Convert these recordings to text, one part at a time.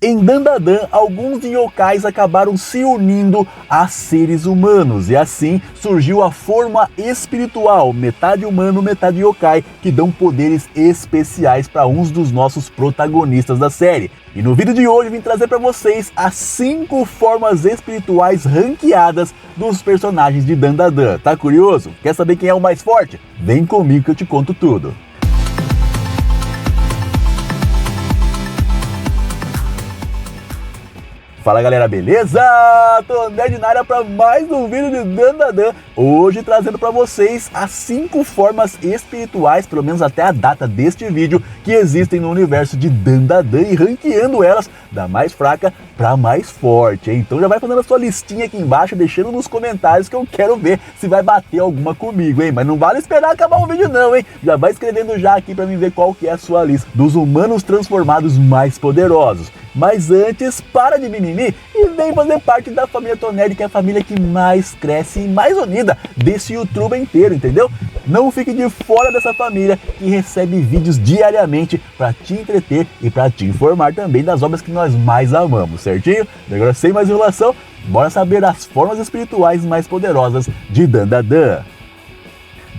Em Dandadan, alguns yokais acabaram se unindo a seres humanos e assim surgiu a forma espiritual, metade humano, metade yokai, que dão poderes especiais para uns dos nossos protagonistas da série. E no vídeo de hoje eu vim trazer para vocês as 5 formas espirituais ranqueadas dos personagens de Dandadan. Tá curioso? Quer saber quem é o mais forte? Vem comigo que eu te conto tudo. Fala galera, beleza? Tô Nerd na área para mais um vídeo de Dandadan. Hoje trazendo para vocês as 5 formas espirituais, pelo menos até a data deste vídeo, que existem no universo de Dandadan e ranqueando elas da mais fraca para mais forte. Então já vai fazendo a sua listinha aqui embaixo, deixando nos comentários que eu quero ver se vai bater alguma comigo, hein? Mas não vale esperar acabar o vídeo não, hein? Já vai escrevendo já aqui para mim ver qual que é a sua lista dos humanos transformados mais poderosos. Mas antes, para de mimimi e vem fazer parte da família Tonerd, que é a família que mais cresce e mais unida desse YouTube inteiro, entendeu? Não fique de fora dessa família que recebe vídeos diariamente para te entreter e para te informar também das obras que nós mais amamos, certinho? E agora, sem mais enrolação, bora saber as formas espirituais mais poderosas de Dandadan.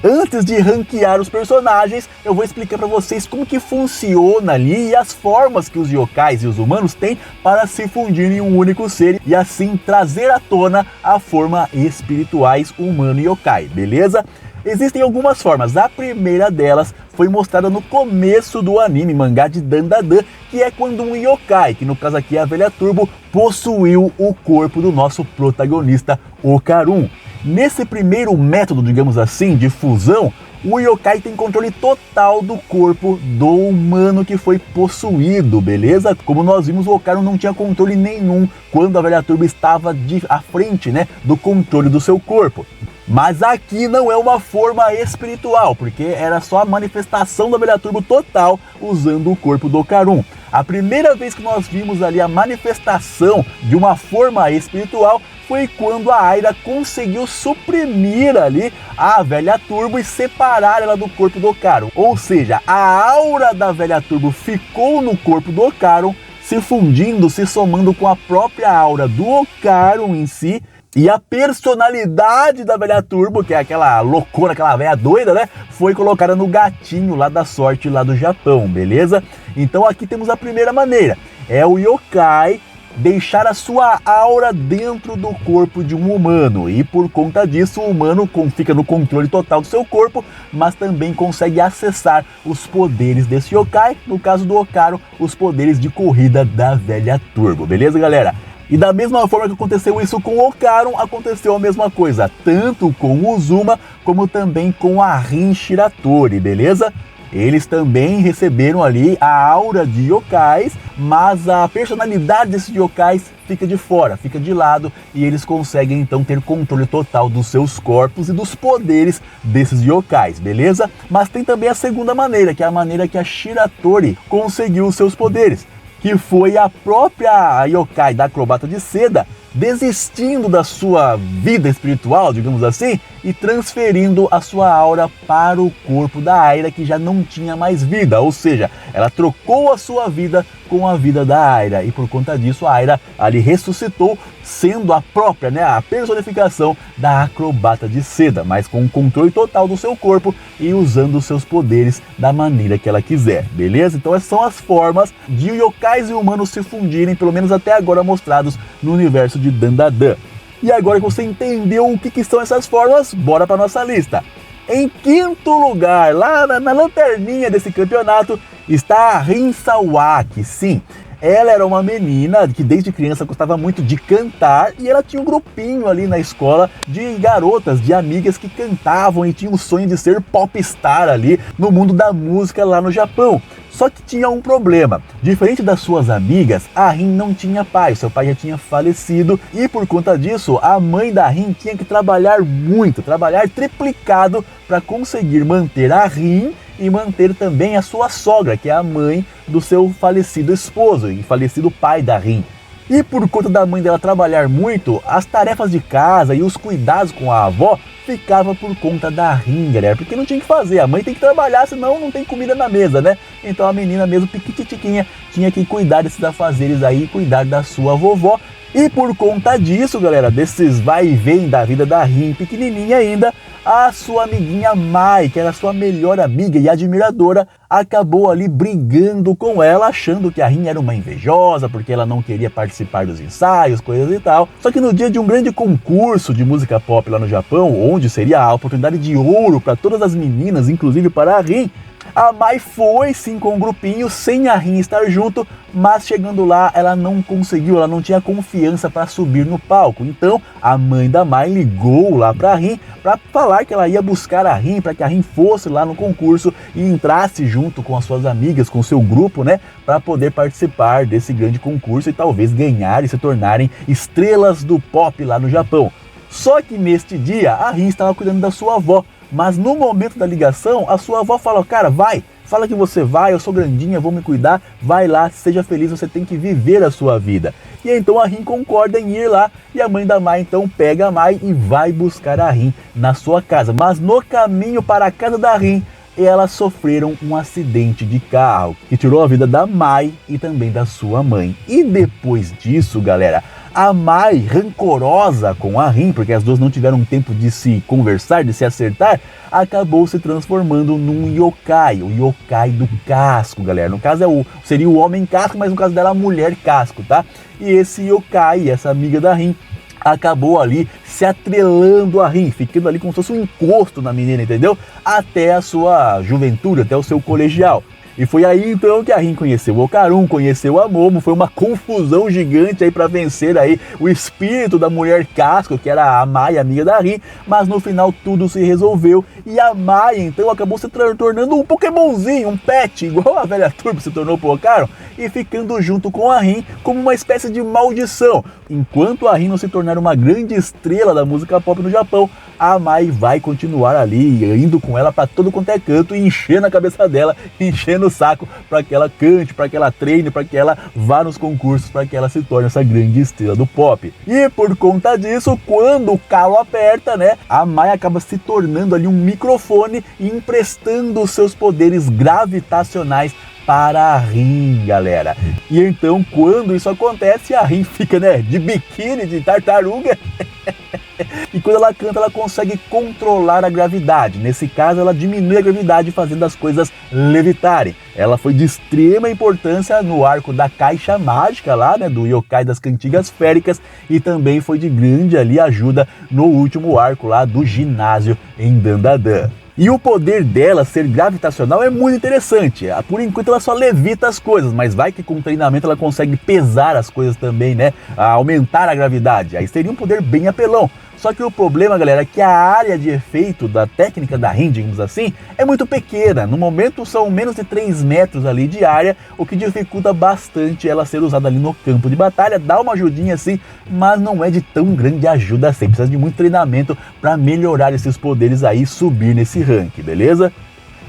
Antes de ranquear os personagens, eu vou explicar para vocês como que funciona ali e as formas que os yokais e os humanos têm para se fundir em um único ser e assim trazer à tona a forma espirituais humano e yokai, beleza? Existem algumas formas, a primeira delas foi mostrada no começo do anime mangá de Dandadan, que é quando um yokai, que no caso aqui é a Velha Turbo, possuiu o corpo do nosso protagonista Okarun. Nesse primeiro método, digamos assim, de fusão, o yokai tem controle total do corpo do humano que foi possuído, beleza? Como nós vimos, o Okarun não tinha controle nenhum quando a Velha Turbo estava à frente, né, do controle do seu corpo. Mas aqui não é uma forma espiritual, porque era só a manifestação da Velha Turbo total usando o corpo do Okarun. A primeira vez que nós vimos ali a manifestação de uma forma espiritual foi quando a Aira conseguiu suprimir ali a Velha Turbo e separar ela do corpo do Okarun. Ou seja, a aura da Velha Turbo ficou no corpo do Okarun, se fundindo, se somando com a própria aura do Okarun em si. E a personalidade da Velha Turbo, que é aquela loucura, aquela velha doida, né? Foi colocada no gatinho lá da sorte, lá do Japão, beleza? Então aqui temos a primeira maneira. É o yokai deixar a sua aura dentro do corpo de um humano. E por conta disso, o humano fica no controle total do seu corpo, mas também consegue acessar os poderes desse yokai. No caso do Okarun, os poderes de corrida da Velha Turbo, beleza, galera? E da mesma forma que aconteceu isso com o Okarun, aconteceu a mesma coisa, tanto com o Uzuma, como também com a Rin Shiratori, beleza? Eles também receberam ali a aura de yokais, mas a personalidade desses yokais fica de fora, fica de lado, e eles conseguem então ter controle total dos seus corpos e dos poderes desses yokais, beleza? Mas tem também a segunda maneira, que é a maneira que a Shiratori conseguiu os seus poderes, que foi a própria yokai da acrobata de seda desistindo da sua vida espiritual, digamos assim, e transferindo a sua aura para o corpo da Aira, que já não tinha mais vida, ou seja, ela trocou a sua vida com a vida da Aira, e por conta disso a Aira ali ressuscitou, sendo a própria, né, a personificação da acrobata de seda, mas com o controle total do seu corpo e usando os seus poderes da maneira que ela quiser, beleza? Então essas são as formas de yokais e humanos se fundirem, pelo menos até agora mostrados no universo de Dandadan. E agora que você entendeu o que são essas formas, bora para nossa lista. Em quinto lugar, lá na lanterninha desse campeonato, está a Rin Sawaki. Sim, ela era uma menina que desde criança gostava muito de cantar e ela tinha um grupinho ali na escola de garotas, de amigas que cantavam e tinham o sonho de ser popstar ali no mundo da música lá no Japão. Só que tinha um problema. Diferente das suas amigas, a Rin não tinha pai, seu pai já tinha falecido e por conta disso, a mãe da Rin tinha que trabalhar muito, trabalhar triplicado para conseguir manter a Rin e manter também a sua sogra, que é a mãe do seu falecido esposo e falecido pai da Rin. E por conta da mãe dela trabalhar muito, as tarefas de casa e os cuidados com a avó ficava por conta da Rin, galera, porque não tinha que fazer, a mãe tem que trabalhar, senão não tem comida na mesa, né? Então a menina mesmo, piquititiquinha, tinha que cuidar desses afazeres aí, cuidar da sua vovó. E por conta disso, galera, desses vai e vem da vida da Rin, pequenininha ainda, a sua amiguinha Mai, que era sua melhor amiga e admiradora, acabou ali brigando com ela, achando que a Rin era uma invejosa, porque ela não queria participar dos ensaios, coisas e tal. Só que no dia de um grande concurso de música pop lá no Japão, onde seria a oportunidade de ouro para todas as meninas, inclusive para a Rin, a Mai foi sim com um grupinho, sem a Rin estar junto, mas chegando lá ela não conseguiu, ela não tinha confiança para subir no palco. Então a mãe da Mai ligou lá para a Rin para falar que ela ia buscar a Rin, para que a Rin fosse lá no concurso e entrasse junto com as suas amigas, com o seu grupo, né, para poder participar desse grande concurso e talvez ganhar e se tornarem estrelas do pop lá no Japão. Só que neste dia a Rin estava cuidando da sua avó. Mas no momento da ligação, a sua avó fala, cara, vai, fala que você vai, eu sou grandinha, vou me cuidar, vai lá, seja feliz, você tem que viver a sua vida. E então a Rin concorda em ir lá, e a mãe da Mai então pega a Mai e vai buscar a Rin na sua casa. Mas no caminho para a casa da Rin, elas sofreram um acidente de carro, que tirou a vida da Mai e também da sua mãe. E depois disso, galera, a Mai, rancorosa com a Rin, porque as duas não tiveram tempo de se conversar, de se acertar, acabou se transformando num yokai, o yokai do casco, galera. No caso seria o homem casco, mas no caso dela a mulher casco, tá? E esse yokai, essa amiga da Rin, acabou ali se atrelando a Rin, ficando ali como se fosse um encosto na menina, entendeu? Até a sua juventude, até o seu colegial. E foi aí então que a Rin conheceu o Okarun, conheceu a Momo, foi uma confusão gigante aí para vencer aí o espírito da mulher casco, que era a Mai, amiga da Rin, mas no final tudo se resolveu e a Mai então acabou se tornando um Pokémonzinho, um pet, igual a velha Turbo se tornou pro Okarun, e ficando junto com a Rin como uma espécie de maldição. Enquanto a Rin não se tornar uma grande estrela da música pop no Japão, a Mai vai continuar ali, indo com ela para todo quanto é canto e enchendo a cabeça dela, enchendo o saco para que ela cante, para que ela treine, para que ela vá nos concursos, para que ela se torne essa grande estrela do pop. E por conta disso, quando o calo aperta, né, a Mai acaba se tornando ali um microfone e emprestando os seus poderes gravitacionais para a Rin, galera. E então, quando isso acontece, a Rin fica, né, de biquíni, de tartaruga. E quando ela canta, ela consegue controlar a gravidade. Nesse caso, ela diminui a gravidade fazendo as coisas levitarem. Ela foi de extrema importância no arco da Caixa Mágica lá, né, do yokai das cantigas féricas, e também foi de grande ali ajuda no último arco lá do ginásio em Dandadan. E o poder dela ser gravitacional é muito interessante. Por enquanto ela só levita as coisas, mas vai que com treinamento ela consegue pesar as coisas também, né? Aumentar a gravidade. Aí seria um poder bem apelão. Só que o problema, galera, é que a área de efeito da técnica da Rin, digamos assim, é muito pequena. No momento são menos de 3 metros ali de área, o que dificulta bastante ela ser usada ali no campo de batalha. Dá uma ajudinha assim, mas não é de tão grande ajuda assim. Precisa de muito treinamento para melhorar esses poderes aí e subir nesse rank, beleza?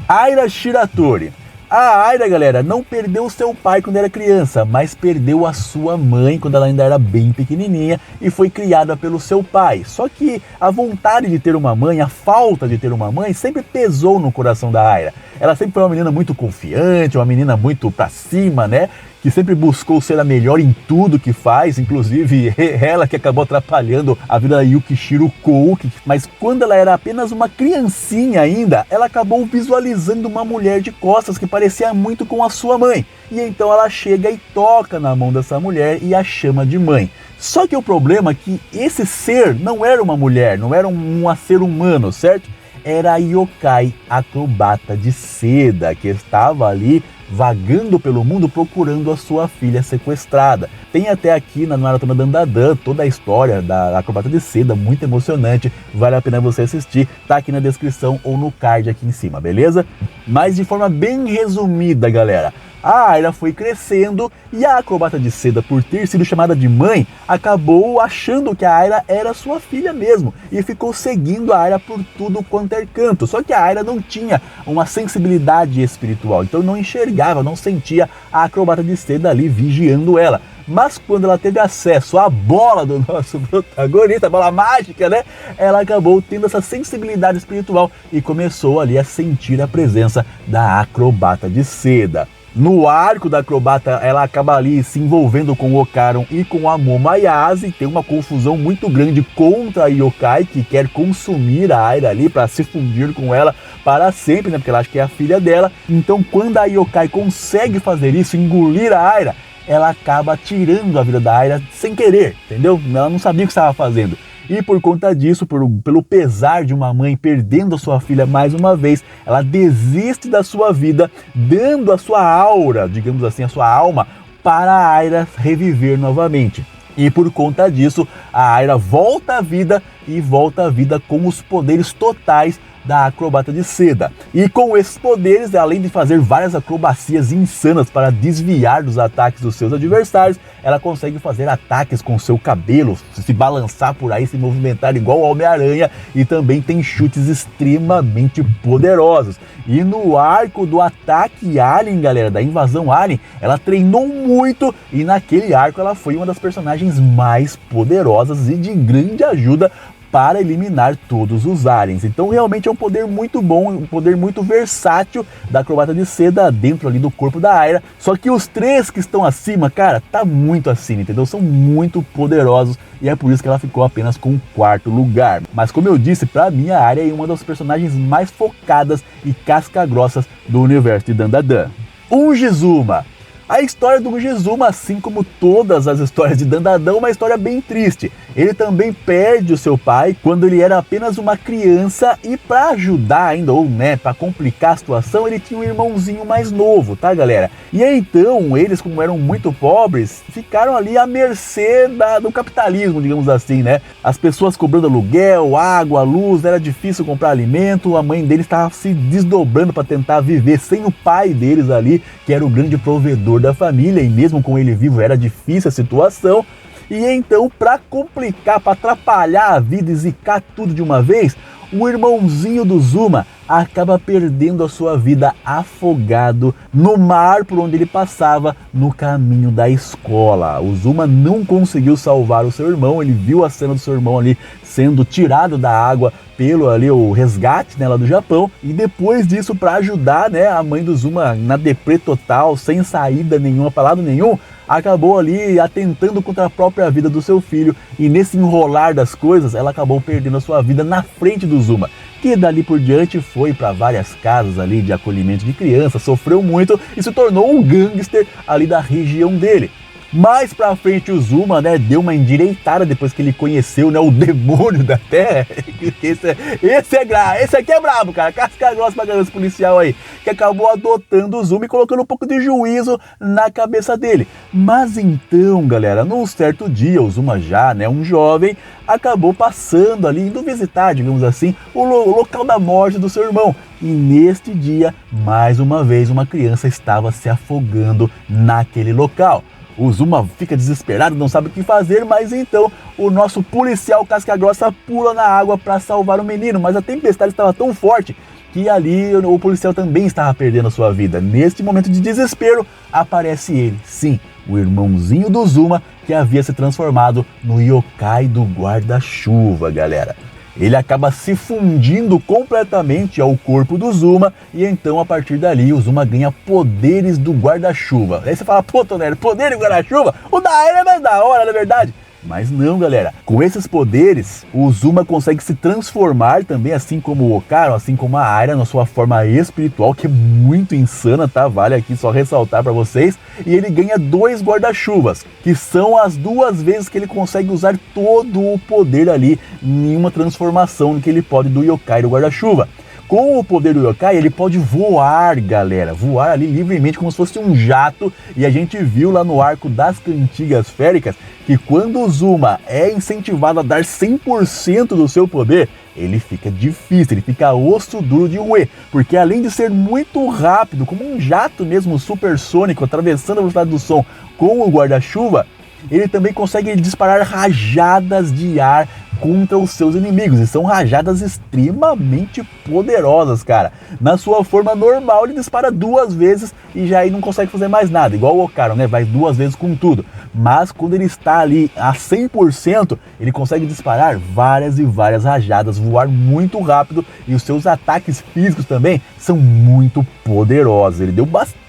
Aira Shiratori. A Aira, galera, não perdeu seu pai quando era criança, mas perdeu a sua mãe quando ela ainda era bem pequenininha e foi criada pelo seu pai. Só que a vontade de ter uma mãe, a falta de ter uma mãe, sempre pesou no coração da Aira. Ela sempre foi uma menina muito confiante, uma menina muito pra cima, né? Que sempre buscou ser a melhor em tudo que faz, inclusive ela que acabou atrapalhando a vida da Yukishiro Kouki, mas quando ela era apenas uma criancinha ainda, ela acabou visualizando uma mulher de costas que parecia muito com a sua mãe, e então ela chega e toca na mão dessa mulher e a chama de mãe. Só que o problema é que esse ser não era uma mulher, não era um ser humano, certo? Era a yokai acrobata de seda que estava ali vagando pelo mundo procurando a sua filha sequestrada. Tem até aqui na Maratona Dandadan toda a história da acrobata de seda, muito emocionante, vale a pena você assistir, tá aqui na descrição ou no card aqui em cima, beleza? Mas de forma bem resumida, galera, a Aira foi crescendo e a acrobata de seda, por ter sido chamada de mãe, acabou achando que a Aira era sua filha mesmo e ficou seguindo a Aira por tudo quanto é canto. Só que a Aira não tinha uma sensibilidade espiritual, então não enxergava, não sentia a acrobata de seda ali vigiando ela. mas quando ela teve acesso à bola do nosso protagonista, a bola mágica, né? Ela acabou tendo essa sensibilidade espiritual e começou ali a sentir a presença da acrobata de seda. No arco da acrobata, ela acaba ali se envolvendo com o Ocaron e com a Momoyase, tem uma confusão muito grande contra a Yokai, que quer consumir a Aira ali para se fundir com ela para sempre, né? Porque ela acha que é a filha dela. Então, quando a Yokai consegue fazer isso, engolir a Aira, ela acaba tirando a vida da Aira sem querer, entendeu? Ela não sabia o que estava fazendo. E por conta disso, pelo pesar de uma mãe perdendo a sua filha mais uma vez, ela desiste da sua vida, dando a sua aura, digamos assim, a sua alma, para a Aira reviver novamente. E por conta disso, a Aira volta à vida e volta à vida com os poderes totais da acrobata de seda. E com esses poderes, além de fazer várias acrobacias insanas para desviar dos ataques dos seus adversários, ela consegue fazer ataques com seu cabelo, se balançar por aí, se movimentar igual o Homem-Aranha, e também tem chutes extremamente poderosos. E no arco do ataque Alien, galera, da invasão Alien, ela treinou muito e naquele arco ela foi uma das personagens mais poderosas e de grande ajuda para eliminar todos os aliens. Então realmente é um poder muito bom, um poder muito versátil da acrobata de seda dentro ali do corpo da Aira. Só que os três que estão acima, cara, tá muito acima, entendeu? São muito poderosos e é por isso que ela ficou apenas com o 4º lugar. Mas como eu disse, pra mim a Aira é uma das personagens mais focadas e casca-grossas do universo de Dandadan. Ungizuma. A história do Ungizuma, assim como todas as histórias de Dandadan, é uma história bem triste. Ele também perde o seu pai quando ele era apenas uma criança e para ajudar ainda, ou né, para complicar a situação, ele tinha um irmãozinho mais novo, tá galera? E aí, então, eles como eram muito pobres, ficaram ali à mercê do capitalismo, digamos assim, né? As pessoas cobrando aluguel, água, luz, era difícil comprar alimento, a mãe deles estava se desdobrando para tentar viver sem o pai deles ali, que era o grande provedor da família, e mesmo com ele vivo era difícil a situação. E então, para complicar, para atrapalhar a vida e zicar tudo de uma vez, o irmãozinho do Zuma acaba perdendo a sua vida afogado no mar por onde ele passava no caminho da escola. O Zuma não conseguiu salvar o seu irmão, ele viu a cena do seu irmão ali sendo tirado da água pelo ali o resgate, né, lá do Japão, e depois disso, para ajudar, né, a mãe do Zuma na deprê total, sem saída nenhuma, para lado nenhum, acabou ali atentando contra a própria vida do seu filho, e nesse enrolar das coisas, ela acabou perdendo a sua vida na frente do Zuma, que dali por diante foi para várias casas ali de acolhimento de crianças, sofreu muito e se tornou um gangster ali da região dele. Mais pra frente o Zuma, né, deu uma endireitada depois que ele conheceu, né, o demônio da Terra. Esse aqui é brabo, cara, casca grossa pra caramba esse policial aí, que acabou adotando o Zuma e colocando um pouco de juízo na cabeça dele. Mas então, galera, num certo dia, o Zuma já, né, um jovem, acabou passando ali, indo visitar, digamos assim, o local da morte do seu irmão. E neste dia, mais uma vez, uma criança estava se afogando naquele local. O Zuma fica desesperado, não sabe o que fazer, mas então o nosso policial casca-grossa pula na água para salvar o menino, mas a tempestade estava tão forte que ali o policial também estava perdendo a sua vida. Neste momento de desespero, aparece ele, sim, o irmãozinho do Zuma, que havia se transformado no yokai do guarda-chuva, galera. Ele acaba se fundindo completamente ao corpo do Zuma e então a partir dali o Zuma ganha poderes do guarda-chuva. Aí você fala, pô Tonelli, poder do guarda-chuva? O da Aira é mais da hora, na verdade. Mas não, galera, com esses poderes, o Zuma consegue se transformar também, assim como o Ocaron, assim como a Aira, na sua forma espiritual, que é muito insana, tá? Vale aqui só ressaltar pra vocês. E ele ganha 2 guarda-chuvas, que são as 2 vezes que ele consegue usar todo o poder ali em uma transformação que ele pode do yokai do guarda-chuva. Com o poder do yokai, ele pode voar, galera, voar ali livremente como se fosse um jato, e a gente viu lá no arco das cantigas féricas que quando o Zuma é incentivado a dar 100% do seu poder, ele fica difícil, ele fica osso duro de roer, porque além de ser muito rápido, como um jato mesmo supersônico, atravessando a velocidade do som com o guarda-chuva, ele também consegue disparar rajadas de ar contra os seus inimigos, e são rajadas extremamente poderosas, cara. Na sua forma normal ele dispara 2 vezes e já aí não consegue fazer mais nada, igual o Ocaron, né, vai 2 vezes com tudo. Mas quando ele está ali a 100%, ele consegue disparar várias e várias rajadas, voar muito rápido, e os seus ataques físicos também são muito poderosos. Ele deu bastante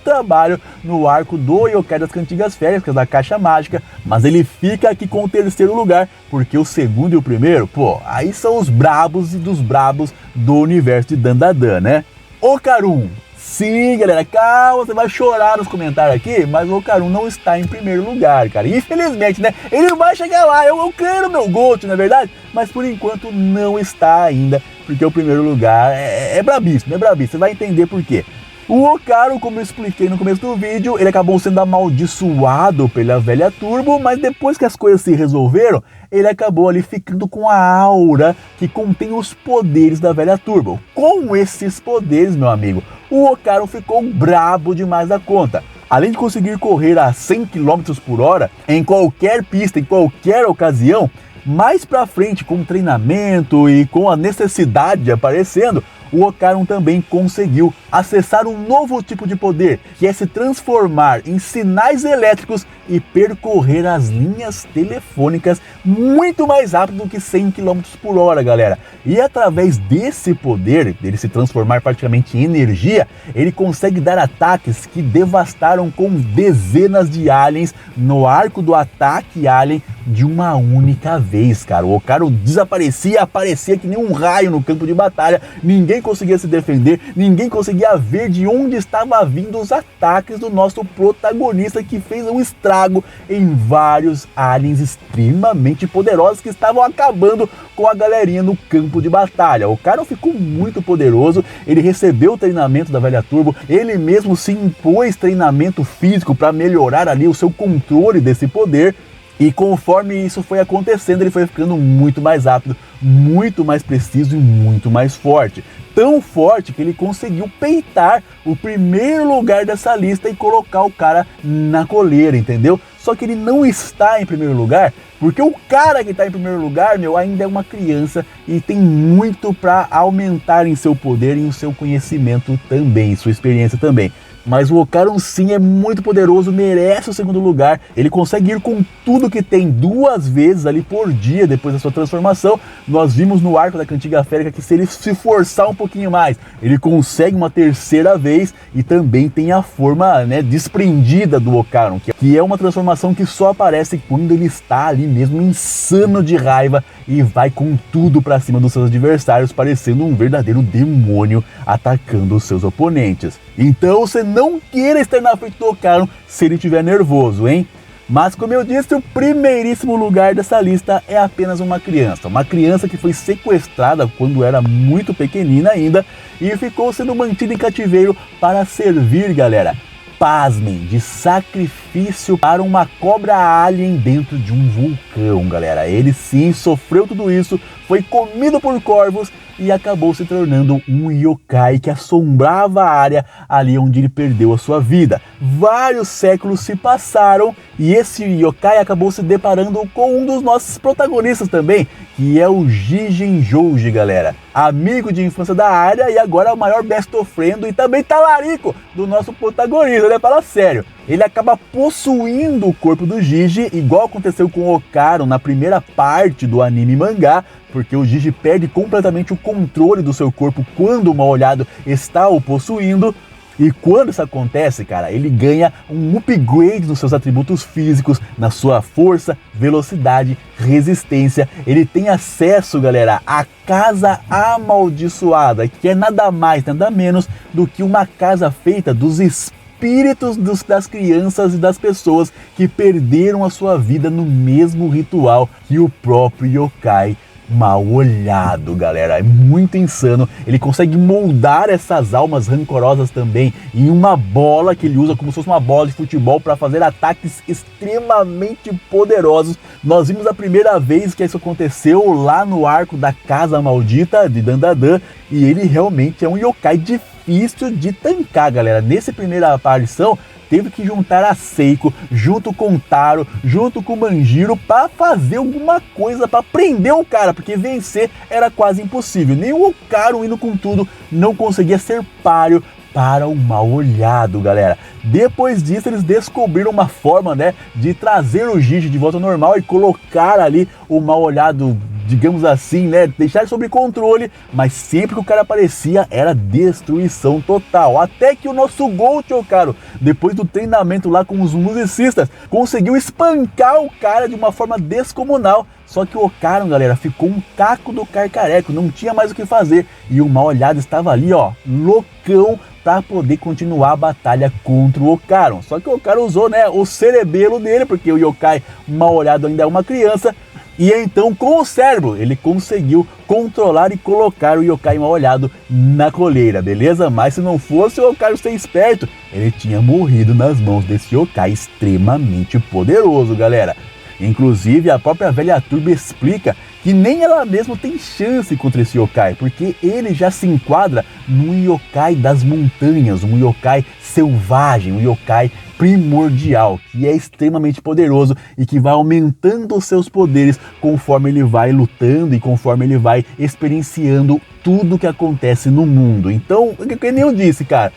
trabalho no arco do Yokai das Cantigas Férias, que é da Caixa Mágica, mas ele fica aqui com o 3º lugar, porque o 2º e o 1º, pô, aí são os brabos e dos brabos do universo de Dandadan, né? Ocaron, sim, galera, calma, você vai chorar nos comentários aqui, mas o Ocaron não está em 1º lugar, cara. Infelizmente, né? Ele vai chegar lá, eu creio no meu Gold, não é verdade? Mas por enquanto não está ainda, porque o 1º lugar é brabíssimo, você vai entender por quê. O Ocaron, como eu expliquei no começo do vídeo, ele acabou sendo amaldiçoado pela velha Turbo, mas depois que as coisas se resolveram, ele acabou ali ficando com a aura que contém os poderes da velha Turbo. Com esses poderes, meu amigo, o Ocaron ficou brabo demais da conta. Além de conseguir correr a 100 km por hora em qualquer pista, em qualquer ocasião, mais pra frente, com o treinamento e com a necessidade aparecendo, o Ocaron também conseguiu acessar um novo tipo de poder, que é se transformar em sinais elétricos e percorrer as linhas telefônicas muito mais rápido do que 100 km por hora, galera. E através desse poder, dele se transformar praticamente em energia, ele consegue dar ataques que devastaram com dezenas de aliens no arco do ataque alien de uma única vez, cara. O Ocaron desaparecia, aparecia que nem um raio no campo de batalha, ninguém conseguia se defender, ninguém conseguia ver de onde estava vindo os ataques do nosso protagonista, que fez um estrago em vários aliens extremamente poderosos que estavam acabando com a galerinha no campo de batalha. O Ocaron ficou muito poderoso, ele recebeu o treinamento da velha Turbo, ele mesmo se impôs treinamento físico para melhorar ali o seu controle desse poder. E conforme isso foi acontecendo, ele foi ficando muito mais rápido, muito mais preciso e muito mais forte. Tão forte que ele conseguiu peitar o 1º lugar dessa lista e colocar o cara na coleira, entendeu? Só que ele não está em 1º lugar, porque o cara que está em 1º lugar, meu, ainda é uma criança e tem muito para aumentar em seu poder e em seu conhecimento também, sua experiência também. Mas o Ocaron sim é muito poderoso, merece o 2º lugar, ele consegue ir com tudo que tem 2 vezes ali por dia depois da sua transformação. Nós vimos no arco da Cantiga Férica que se ele se forçar um pouquinho mais, ele consegue uma 3ª vez, e também tem a forma, né, desprendida do Ocaron, que é uma transformação que só aparece quando ele está ali mesmo insano de raiva e vai com tudo pra cima dos seus adversários, parecendo um verdadeiro demônio atacando os seus oponentes. Então você não queira estar na frente do Ocaron se ele estiver nervoso, hein? Mas como eu disse, o 1º lugar dessa lista é apenas uma criança que foi sequestrada quando era muito pequenina ainda e ficou sendo mantida em cativeiro para servir, galera, pasmem, de sacrifício para uma cobra alien dentro de um vulcão, galera. Ele sim sofreu tudo isso, foi comido por corvos e acabou se tornando um yokai que assombrava a área ali onde ele perdeu a sua vida. Vários séculos se passaram e esse yokai acabou se deparando com um dos nossos protagonistas também, que é o Jijinjouji, galera. Amigo de infância da área e agora o maior best of friend e também talarico do nosso protagonista, né? Fala sério. Ele acaba possuindo o corpo do Jiji, igual aconteceu com o Ocaron na primeira parte do anime mangá, porque o Jiji perde completamente o controle do seu corpo quando o mal-olhado está o possuindo. E quando isso acontece, cara, ele ganha um upgrade nos seus atributos físicos, na sua força, velocidade, resistência. Ele tem acesso, galera, à Casa Amaldiçoada, que é nada mais, nada menos do que uma casa feita dos espíritos das crianças e das pessoas que perderam a sua vida no mesmo ritual que o próprio yokai mal-olhado, galera. É muito insano. Ele consegue moldar essas almas rancorosas também em uma bola que ele usa como se fosse uma bola de futebol para fazer ataques extremamente poderosos. Nós vimos a primeira vez que isso aconteceu lá no arco da Casa Maldita de Dandadan, e ele realmente é um yokai difícil de tancar, galera. Nessa primeira aparição teve que juntar a Seiko junto com o Taro, junto com o Manjiro para fazer alguma coisa para prender o cara, porque vencer era quase impossível. Nem o Okaru indo com tudo não conseguia ser páreo para o Mal-Olhado, galera. Depois disso, eles descobriram uma forma, né, de trazer o Gigi de volta ao normal e colocar ali o Mal-Olhado, digamos assim, né, deixar sob controle, mas sempre que o cara aparecia era destruição total. Até que o nosso Gold Okaru, depois do treinamento lá com os musicistas, conseguiu espancar o cara de uma forma descomunal. Só que o Okaru, galera, ficou um caco do carcareco, não tinha mais o que fazer. E o Mal-Olhado estava ali, ó, loucão, para poder continuar a batalha contra o Okaru. Só que o Okaru usou, né, o cerebelo dele, porque o Yokai Mal-Olhado ainda é uma criança. E então, com o cérebro, ele conseguiu controlar e colocar o Yokai Mal-Olhado na coleira, beleza? Mas se não fosse o Okaru ser esperto, ele tinha morrido nas mãos desse Yokai extremamente poderoso, galera. Inclusive, a própria Velha Turbo explica que nem ela mesma tem chance contra esse Yokai, porque ele já se enquadra num Yokai das montanhas, um Yokai selvagem, um Yokai primordial, que é extremamente poderoso e que vai aumentando os seus poderes conforme ele vai lutando e conforme ele vai experienciando tudo que acontece no mundo. Então, que nem eu disse, cara,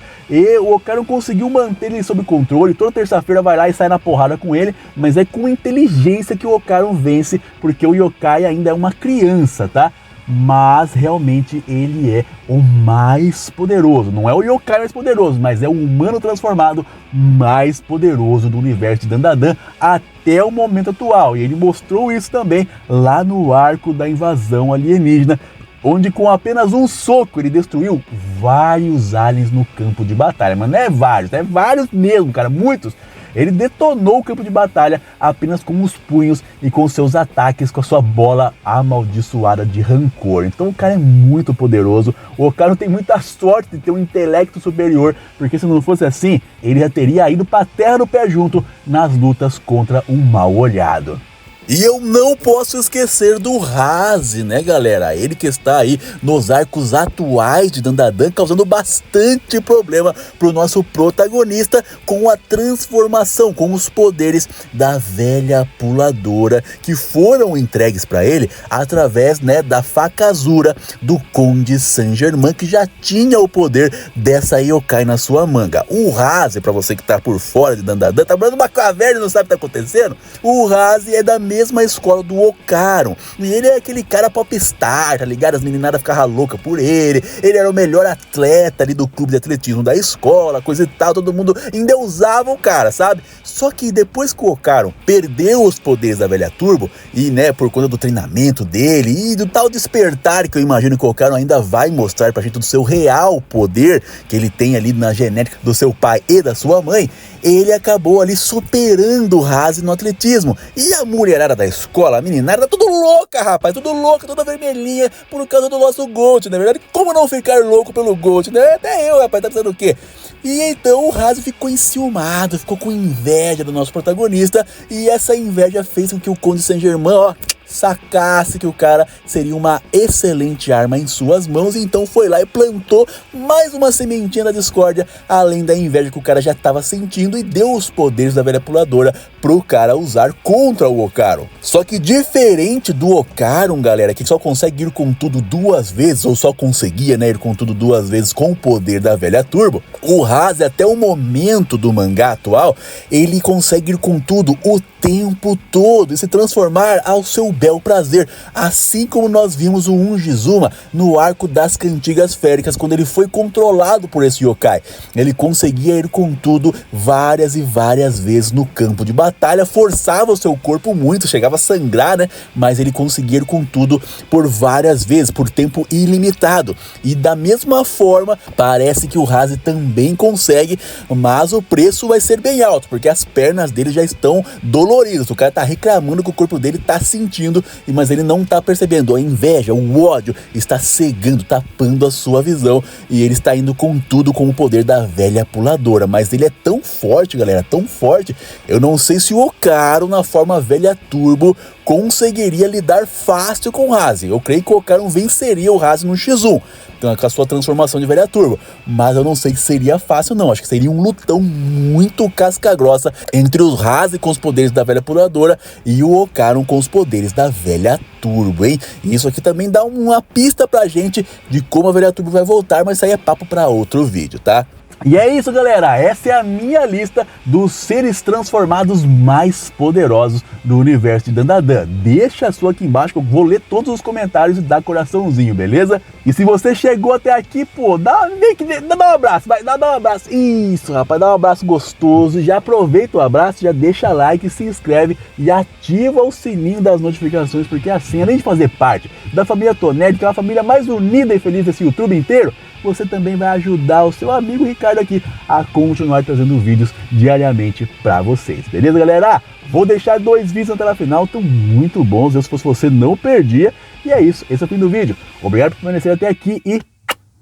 o Okaru conseguiu manter ele sob controle. Toda terça-feira vai lá e sai na porrada com ele, mas é com inteligência que o Okaru vence, porque o Yokai ainda é uma criança, tá? Mas realmente ele é o mais poderoso. Não é o Yokai mais poderoso, mas é o humano transformado mais poderoso do universo de Dandadan até o momento atual. E ele mostrou isso também lá no arco da invasão alienígena, onde com apenas um soco ele destruiu vários aliens no campo de batalha. Mas não é vários mesmo, cara, muitos. Ele detonou o campo de batalha apenas com os punhos e com seus ataques com a sua bola amaldiçoada de rancor. Então o cara é muito poderoso. O Okaru tem muita sorte de ter um intelecto superior, porque se não fosse assim, ele já teria ido para a terra do pé junto nas lutas contra o Mal-Olhado. E eu não posso esquecer do Raze, né, galera? Ele que está aí nos arcos atuais de Dandadan, causando bastante problema pro nosso protagonista com a transformação, com os poderes da velha puladora que foram entregues para ele através, né, da facazura do Conde Saint-Germain, que já tinha o poder dessa Yokai na sua manga. O Raze, para você que tá por fora de Dandadan, tá morando numa caverna e não sabe o que tá acontecendo, o Raze é da mesma escola do Okaru, e ele é aquele cara popstar, tá ligado? As meninadas ficavam loucas por ele era o melhor atleta ali do clube de atletismo da escola, coisa e tal, todo mundo endeusava o cara, sabe? Só que depois que o Okaru perdeu os poderes da Velha Turbo, e né, por conta do treinamento dele, e do tal despertar que eu imagino que o Okaru ainda vai mostrar pra gente do seu real poder, que ele tem ali na genética do seu pai e da sua mãe, ele acabou ali superando o Raze no atletismo. E a mulherada da escola, a meninada, tá tudo louca, rapaz, tudo louca, toda vermelhinha por causa do nosso Gold, na verdade. Como não ficar louco pelo Gold, né? Até eu, rapaz, tá pensando o quê? E então o Raze ficou enciumado, ficou com inveja do nosso protagonista, e essa inveja fez com que o Conde Saint-Germain, ó, sacasse que o cara seria uma excelente arma em suas mãos, e então foi lá e plantou mais uma sementinha da discórdia, além da inveja que o cara já estava sentindo, e deu os poderes da velha puladora pro cara usar contra o Okaru. Só que diferente do Okaru, galera, que só consegue ir com tudo duas vezes, ou só conseguia, né, ir com tudo duas vezes com o poder da velha Turbo, o Raze, até o momento do mangá atual, ele consegue ir com tudo o tempo todo e se transformar ao seu bel prazer, assim como nós vimos o Ungizuma no arco das Cantigas Féricas, quando ele foi controlado por esse Yokai. Ele conseguia ir com tudo várias e várias vezes no campo de batalha, forçava o seu corpo muito, chegava a sangrar, né? Mas ele conseguia ir com tudo por várias vezes, por tempo ilimitado. E da mesma forma, parece que o Raze também consegue, mas o preço vai ser bem alto, porque as pernas dele já estão doloridas. O cara tá reclamando que o corpo dele tá sentindo, mas ele não tá percebendo. A inveja, o ódio está cegando, tapando a sua visão, e ele está indo com tudo com o poder da velha puladora. Mas ele é tão forte, galera, tão forte, eu não sei se o Okaru na forma velha Turbo conseguiria lidar fácil com o Raze. Eu creio que o Ocaron venceria o Raze no X1, então, com a sua transformação de velha turbo. Mas eu não sei se seria fácil não, acho que seria um lutão muito casca-grossa entre os Raze com os poderes da velha puladora e o Ocaron com os poderes da velha turbo, hein? E isso aqui também dá uma pista pra gente de como a velha turbo vai voltar, mas isso aí é papo pra outro vídeo, tá? E é isso, galera, essa é a minha lista dos seres transformados mais poderosos do universo de Dandadan. Deixa a sua aqui embaixo que eu vou ler todos os comentários e dar coraçãozinho, beleza? E se você chegou até aqui, pô, dá um abraço, vai, dá um abraço. Isso, rapaz, dá um abraço gostoso. Já aproveita o abraço, já deixa like, se inscreve e ativa o sininho das notificações, porque assim, além de fazer parte da família Toned, que é a família mais unida e feliz desse YouTube inteiro, você também vai ajudar o seu amigo Ricardo aqui a continuar trazendo vídeos diariamente para vocês, beleza, galera? Vou deixar 2 vídeos na tela final, estão muito bons, eu, se fosse você não perdia. E é isso, esse é o fim do vídeo. Obrigado por permanecer até aqui e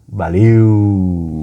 valeu!